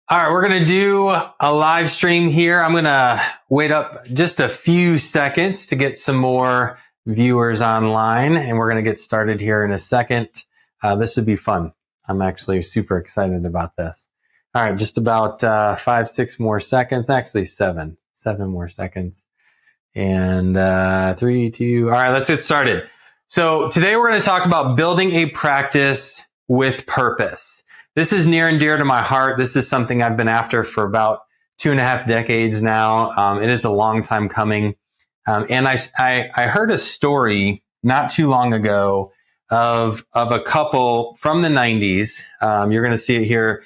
All right, we're going to do a live stream here. I'm going to wait up just a few seconds to get some more viewers online, and we're going to get started here in a second. This would be fun. I'm actually super excited about this. All right, just about 5-6 more seconds, actually seven more seconds. And 3, 2, all right, let's get started. So today we're going to talk about building a practice with purpose. This is near and dear to my heart. This is something I've been after for about 2.5 decades now. It is a long time coming. And I heard a story not too long ago of a couple from the 90s. You're going to see it here.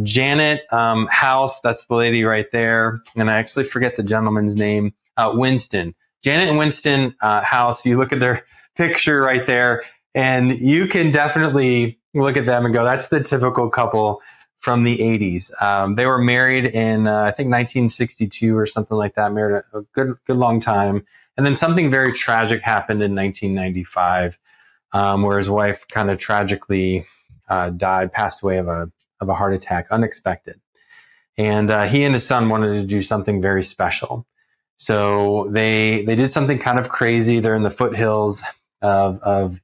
Janet House, that's the lady right there. And I actually forget the gentleman's name. Winston. Janet and Winston House. You look at their picture right there, and you can definitely look at them and go, that's the typical couple from the 80s. They were married in, I think, 1962 or something like that, married a good long time. And then something very tragic happened in 1995, where his wife kind of tragically died, passed away of a heart attack, unexpected. And he and his son wanted to do something very special. So they did something kind of crazy. They're in the foothills of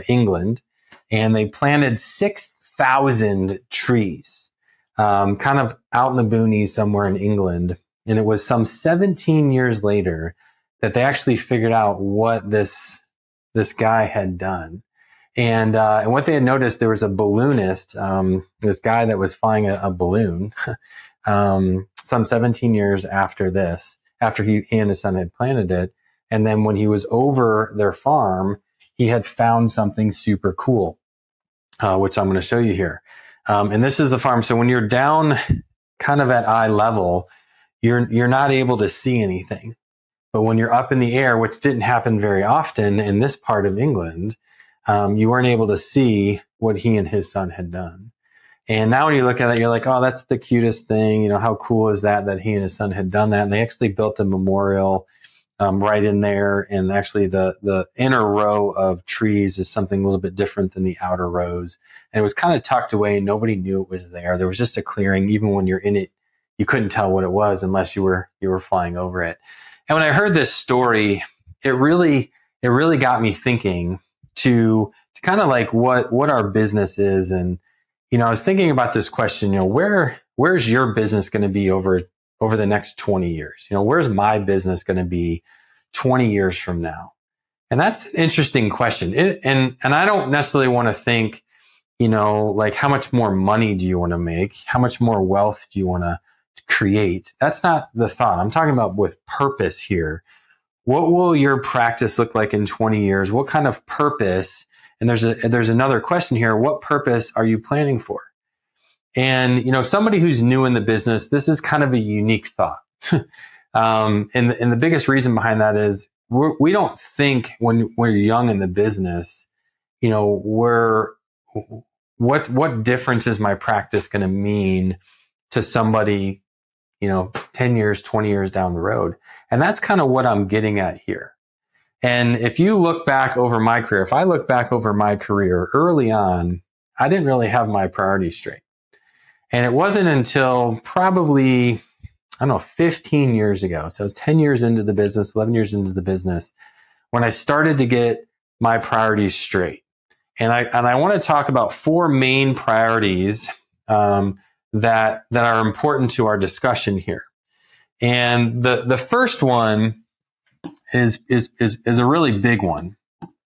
England, and they planted 6,000 trees, kind of out in the boonies somewhere in England. And it was some 17 years later that they actually figured out what this guy had done. And what they had noticed, there was a balloonist, this guy that was flying a balloon, some 17 years after this, after he and his son had planted it. And then when he was over their farm, he had found something super cool, which I'm going to show you here. And this is the farm. So when you're down kind of at eye level, you're not able to see anything. But when you're up in the air, which didn't happen very often in this part of England, you weren't able to see what he and his son had done. And now when you look at it, you're like, oh, that's the cutest thing. You know, how cool is that he and his son had done that? And they actually built a memorial right in there. And actually the inner row of trees is something a little bit different than the outer rows. And it was kind of tucked away. Nobody knew it was there. There was just a clearing. Even when you're in it, you couldn't tell what it was unless you were flying over it. And when I heard this story, it really got me thinking to kind of like what our business is. And you know, I was thinking about this question, you know, where's your business going to be over the next 20 years? You know, where's my business going to be 20 years from now? And that's an interesting question. And I don't necessarily want to think, you know, like how much more money do you want to make? How much more wealth do you want to create? That's not the thought. I'm talking about with purpose here. What will your practice look like in 20 years? What kind of purpose? And there's another question here. What purpose are you planning for? And, you know, somebody who's new in the business, this is kind of a unique thought. And the biggest reason behind that is we don't think when we're young in the business, you know, what difference is my practice going to mean to somebody, you know, 10 years, 20 years down the road? And that's kind of what I'm getting at here. And if you look back over my career, if I look back over my career early on, I didn't really have my priorities straight. And it wasn't until probably, I don't know, 15 years ago. So I was 10 years into the business, 11 years into the business, when I started to get my priorities straight. And I want to talk about 4 main priorities that are important to our discussion here. And the first one is a really big one.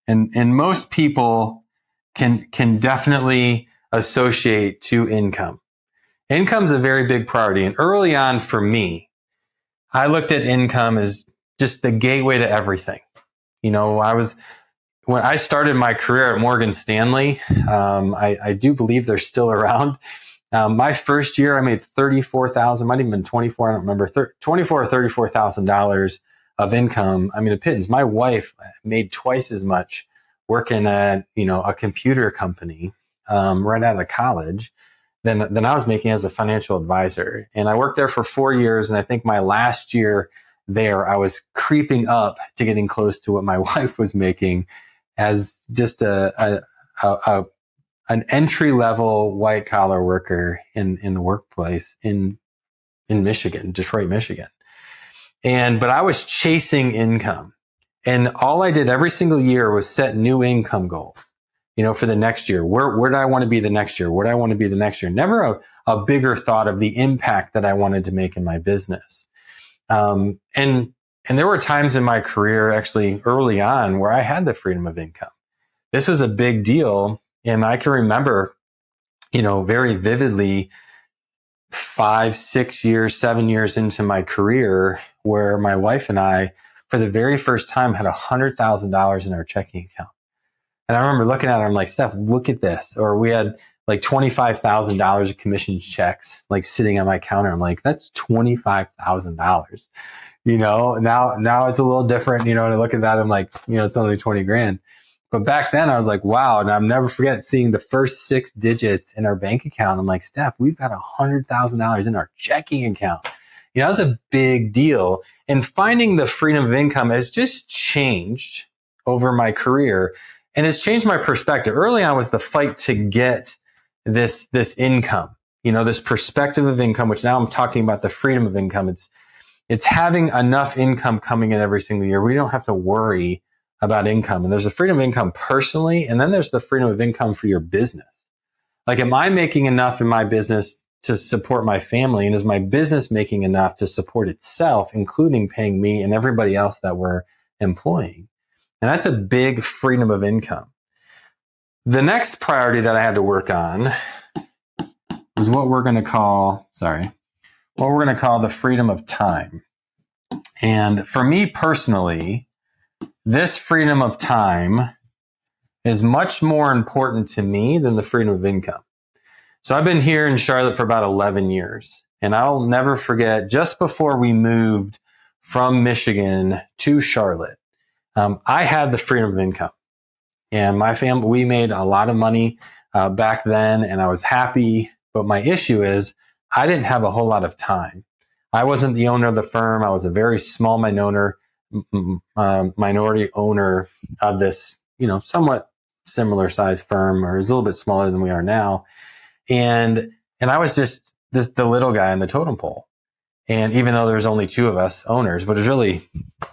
And most people can definitely associate to income. Income's a very big priority. And early on for me, I looked at income as just the gateway to everything. You know, when I started my career at Morgan Stanley, I do believe they're still around. My first year, I made $34,000, might even been 24, I don't remember, $24,000 or $34,000 of income. I mean, it pittance. My wife made twice as much working at, you know, a computer company right out of college than I was making as a financial advisor. And I worked there for 4 years. And I think my last year there, I was creeping up to getting close to what my wife was making as just a an entry-level white-collar worker in the workplace in Michigan, Detroit, Michigan. But I was chasing income. And all I did every single year was set new income goals, for the next year. Where do I want to be the next year? Where do I want to be the next year? Never a bigger thought of the impact that I wanted to make in my business. And there were times in my career, actually early on, where I had the freedom of income. This was a big deal. And I can remember, very vividly 5, 6 years, 7 years into my career, where my wife and I, for the very first time, had $100,000 in our checking account. And I remember looking at her, I'm like, Steph, look at this. Or we had like $25,000 of commission checks, like sitting on my counter. I'm like, that's $25,000. Now it's a little different, and I look at that, I'm like, it's only 20 grand. But back then I was like, wow. And I'll never forget seeing the first 6 digits in our bank account. I'm like, Steph, we've got $100,000 in our checking account. That was a big deal. And finding the freedom of income has just changed over my career. And it's changed my perspective. Early on was the fight to get this income, this perspective of income, which now I'm talking about the freedom of income. It's having enough income coming in every single year. We don't have to worry about income. And there's a freedom of income personally, and then there's the freedom of income for your business. Like, am I making enough in my business to support my family? And is my business making enough to support itself, including paying me and everybody else that we're employing? And that's a big freedom of income. The next priority that I had to work on is what we're going to call the freedom of time. And for me personally, this freedom of time is much more important to me than the freedom of income. So I've been here in Charlotte for about 11 years. And I'll never forget, just before we moved from Michigan to Charlotte, I had the freedom of income. And my family, we made a lot of money back then, and I was happy. But my issue is I didn't have a whole lot of time. I wasn't the owner of the firm. I was a very small minority owner of this, somewhat similar size firm, or it was a little bit smaller than we are now. And I was just the little guy on the totem pole. And even though there's only 2 of us owners, but it was really,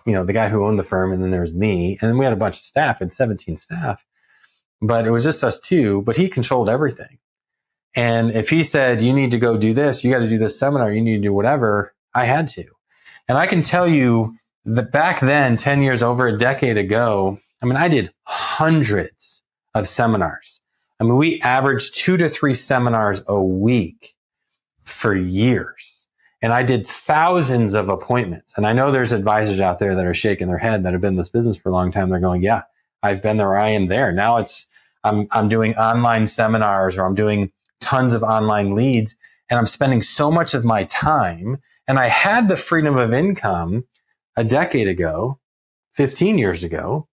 the guy who owned the firm, and then there was me, and then we had a bunch of staff, and 17 staff, but it was just us 2, but he controlled everything. And if he said, you need to go do this, you got to do this seminar, you need to do whatever, I had to. And I can tell you that back then, 10 years, over a decade ago, I did hundreds of seminars. We averaged 2 to 3 seminars a week for years. And I did thousands of appointments. And I know there's advisors out there that are shaking their head that have been in this business for a long time. They're going, yeah, I've been there, I am there. Now I'm doing online seminars, or I'm doing tons of online leads, and I'm spending so much of my time. And I had the freedom of income a decade ago, 15 years ago,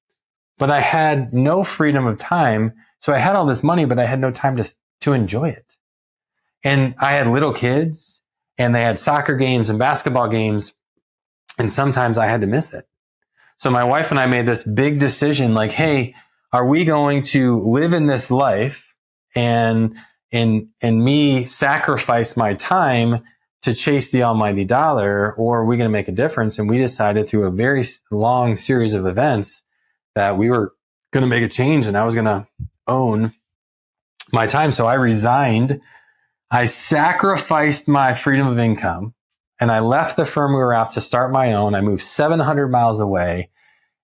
but I had no freedom of time. So I had all this money, but I had no time to enjoy it. And I had little kids, and they had soccer games and basketball games, and sometimes I had to miss it. So my wife and I made this big decision, like, hey, are we going to live in this life and me sacrifice my time to chase the almighty dollar, or are we going to make a difference? And we decided through a very long series of events that we were going to make a change, and I was going to own my time. So I resigned. I sacrificed my freedom of income, and I left the firm we were at to start my own. I moved 700 miles away,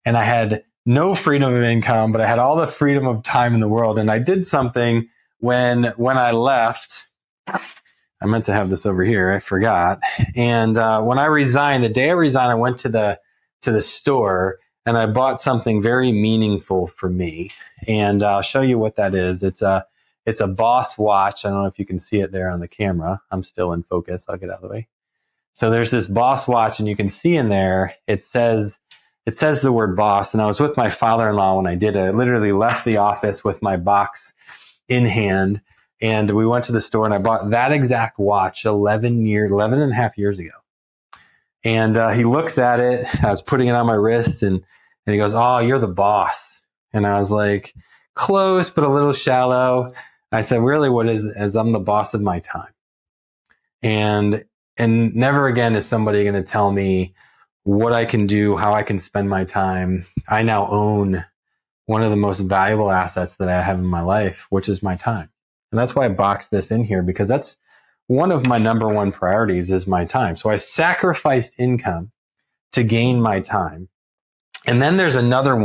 and I had no freedom of income, but I had all the freedom of time in the world. And I did something when I left. I meant to have this over here. I forgot. And when I resigned, the day I resigned, I went to the store, and I bought something very meaningful for me. And I'll show you what that is. It's a Boss watch. I don't know if you can see it there on the camera. I'm still in focus. I'll get out of the way. So there's this Boss watch, and you can see in there, it says the word Boss. And I was with my father-in-law when I did it. I literally left the office with my box in hand, and we went to the store, and I bought that exact watch 11 and a half years ago. And he looks at it. I was putting it on my wrist, and he goes, "Oh, you're the boss." And I was like, close, but a little shallow. I said, really, what is I'm the boss of my time. And never again is somebody going to tell me what I can do, how I can spend my time. I now own one of the most valuable assets that I have in my life, which is my time. And that's why I boxed this in here, because that's one of my number one priorities is my time. So I sacrificed income to gain my time. And then there's another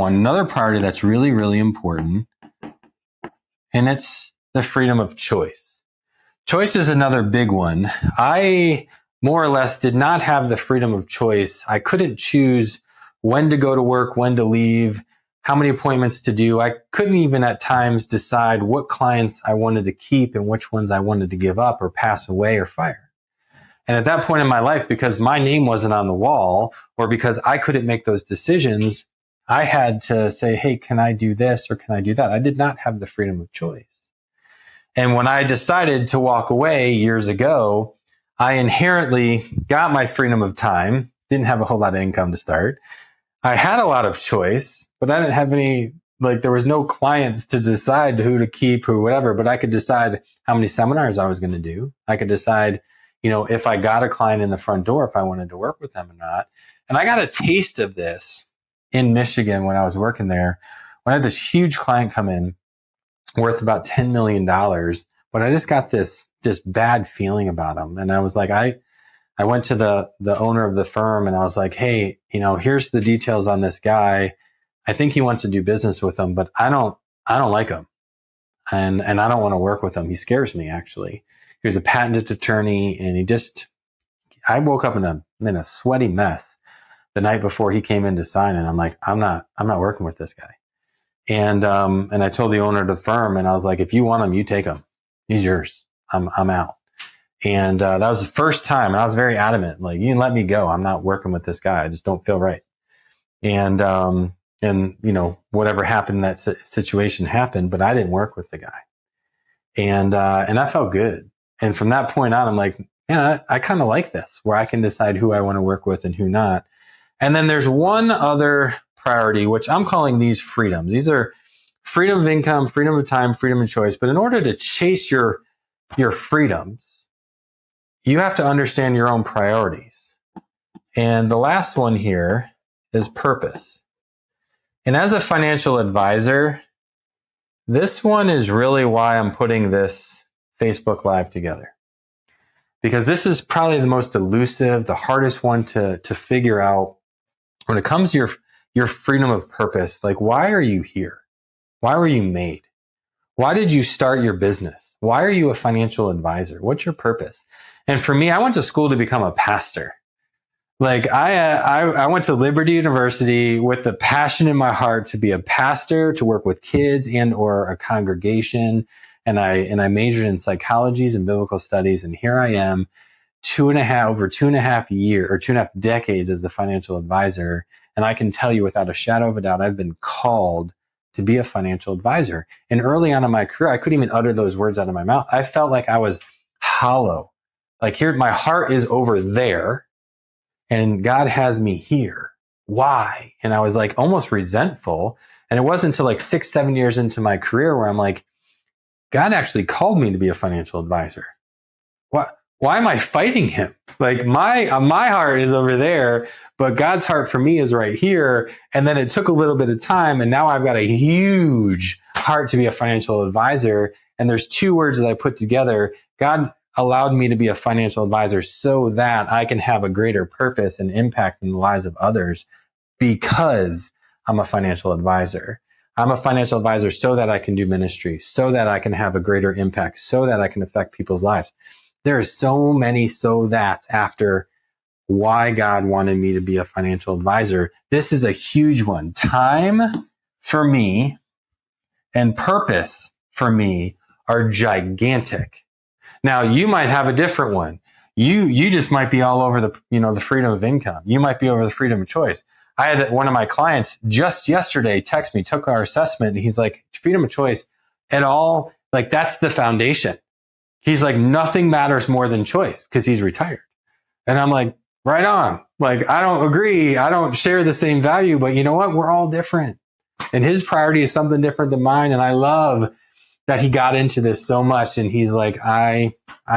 priority that's really, really important. And it's the freedom of choice. Choice is another big one. I more or less did not have the freedom of choice. I couldn't choose when to go to work, when to leave, how many appointments to do. I couldn't even at times decide what clients I wanted to keep and which ones I wanted to give up or pass away or fire. And at that point in my life, because my name wasn't on the wall or because I couldn't make those decisions, I had to say, hey, can I do this or can I do that? I did not have the freedom of choice. And when I decided to walk away years ago, I inherently got my freedom of time, didn't have a whole lot of income to start. I had a lot of choice, but I didn't have any, there was no clients to decide who to keep, who, whatever, but I could decide how many seminars I was going to do. I could decide, if I got a client in the front door, if I wanted to work with them or not. And I got a taste of this in Michigan when I was working there, when I had this huge client come in worth about $10 million, but I just got this bad feeling about him. And I was like, I went to the owner of the firm and I was like, hey, here's the details on this guy. I think he wants to do business with him, but I don't like him. And I don't want to work with him. He scares me, actually. He was a patent attorney and I woke up in a sweaty mess the night before he came in to sign. And I'm like, I'm not working with this guy. And I told the owner of the firm and I was like, if you want him, you take him. He's yours. I'm out. And that was the first time. And I was very adamant, like, you can let me go. I'm not working with this guy. I just don't feel right. And whatever happened in that situation happened, but I didn't work with the guy. And I felt good. And from that point on, I'm like, man, I kind of like this, where I can decide who I want to work with and who not. And then there's one other priority, which I'm calling these freedoms. These are freedom of income, freedom of time, freedom of choice. But in order to chase your freedoms, you have to understand your own priorities. And the last one here is purpose. And as a financial advisor, this one is really why I'm putting this Facebook Live together. Because this is probably the most elusive, the hardest one to figure out when it comes to your freedom of purpose. Like, why are you here? Why were you made? Why did you start your business? Why are you a financial advisor? What's your purpose? And for me, I went to school to become a pastor. Like I went to Liberty University with the passion in my heart to be a pastor, to work with kids and or a congregation. And I majored in psychologies and biblical studies. And here I am, over 2.5 decades as a financial advisor. And I can tell you without a shadow of a doubt, I've been called to be a financial advisor. And early on in my career, I couldn't even utter those words out of my mouth. I felt like I was hollow. Like, here, my heart is over there and God has me here. Why? And I was like almost resentful. And it wasn't until like 6-7 years into my career where I'm like, God actually called me to be a financial advisor. Why am I fighting him? Like, my heart is over there, but God's heart for me is right here. And then it took a little bit of time. And now I've got a huge heart to be a financial advisor. And there's two words that I put together. God allowed me to be a financial advisor so that I can have a greater purpose and impact in the lives of others, because I'm a financial advisor. I'm a financial advisor so that I can do ministry, so that I can have a greater impact, so that I can affect people's lives. There are so many so that's after why God wanted me to be a financial advisor. This is a huge one. Time for me and purpose for me are gigantic. Now, you might have a different one. You just might be all over the freedom of income. You might be over the freedom of choice. I had one of my clients just yesterday text me, took our assessment, and he's like, freedom of choice at all, like, that's the foundation. He's like, nothing matters more than choice, because he's retired. And I'm like, right on. Like, I don't agree. I don't share the same value, but you know what? We're all different. And his priority is something different than mine. And I love that he got into this so much, and he's like, I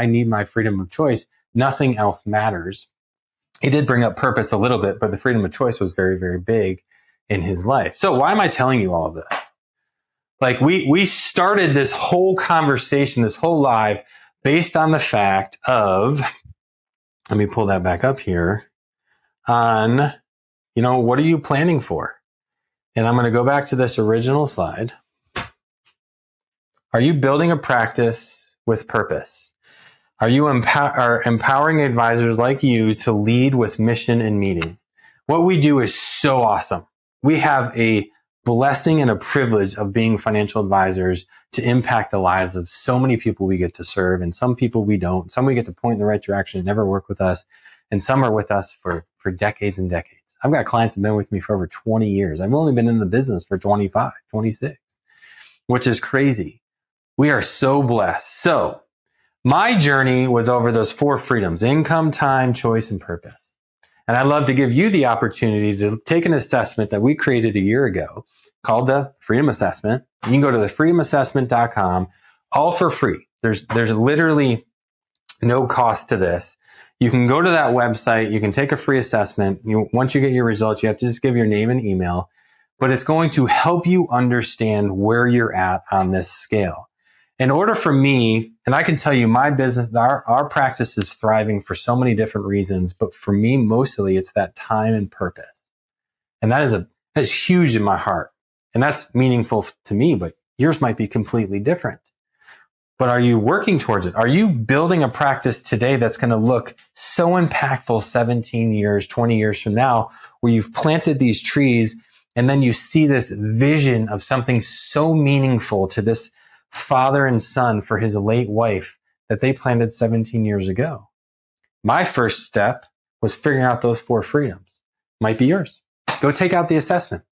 need my freedom of choice. Nothing else matters. He did bring up purpose a little bit, but the freedom of choice was very, very big in his life. So why am I telling you all of this? Like we started this whole conversation, this whole live, based on the fact of, let me pull that back up here, on, what are you planning for? And I'm going to go back to this original slide. Are you building a practice with purpose? Are you empowering advisors like you to lead with mission and meaning? What we do is so awesome. We have a blessing and a privilege of being financial advisors to impact the lives of so many people we get to serve, and some people we don't. Some we get to point in the right direction and never work with us, and some are with us for decades and decades. I've got clients that have been with me for over 20 years. I've only been in the business for 25, 26, which is crazy. We are so blessed. So my journey was over those 4 freedoms: income, time, choice, and purpose. And I'd love to give you the opportunity to take an assessment that we created a year ago called the Freedom Assessment. You can go to thefreedomassessment.com, all for free. There's literally no cost to this. You can go to that website. You can take a free assessment. Once you get your results, you have to just give your name and email. But it's going to help you understand where you're at on this scale. In order for me, and I can tell you my business, our practice is thriving for so many different reasons, but for me, mostly it's that time and purpose. And that is huge in my heart. And that's meaningful to me, but yours might be completely different. But are you working towards it? Are you building a practice today that's going to look so impactful 17 years, 20 years from now, where you've planted these trees and then you see this vision of something so meaningful to this father and son for his late wife that they planted 17 years ago? My first step was figuring out those 4 freedoms. Might be yours. Go take out the assessment.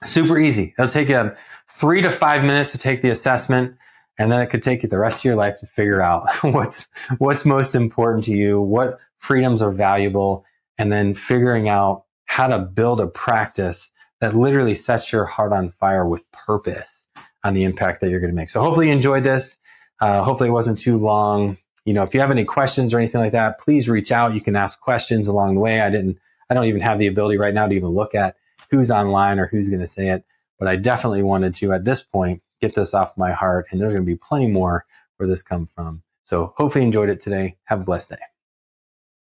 Super easy. It'll take you 3 to 5 minutes to take the assessment, and then it could take you the rest of your life to figure out what's most important to you, what freedoms are valuable, and then figuring out how to build a practice that literally sets your heart on fire with purpose on the impact that you're going to make. So hopefully you enjoyed this. Hopefully it wasn't too long. If you have any questions or anything like that, please reach out. You can ask questions along the way. I don't even have the ability right now to even look at who's online or who's going to say it, but I definitely wanted to, at this point, get this off my heart. And there's going to be plenty more where this comes from. So hopefully you enjoyed it today. Have a blessed day.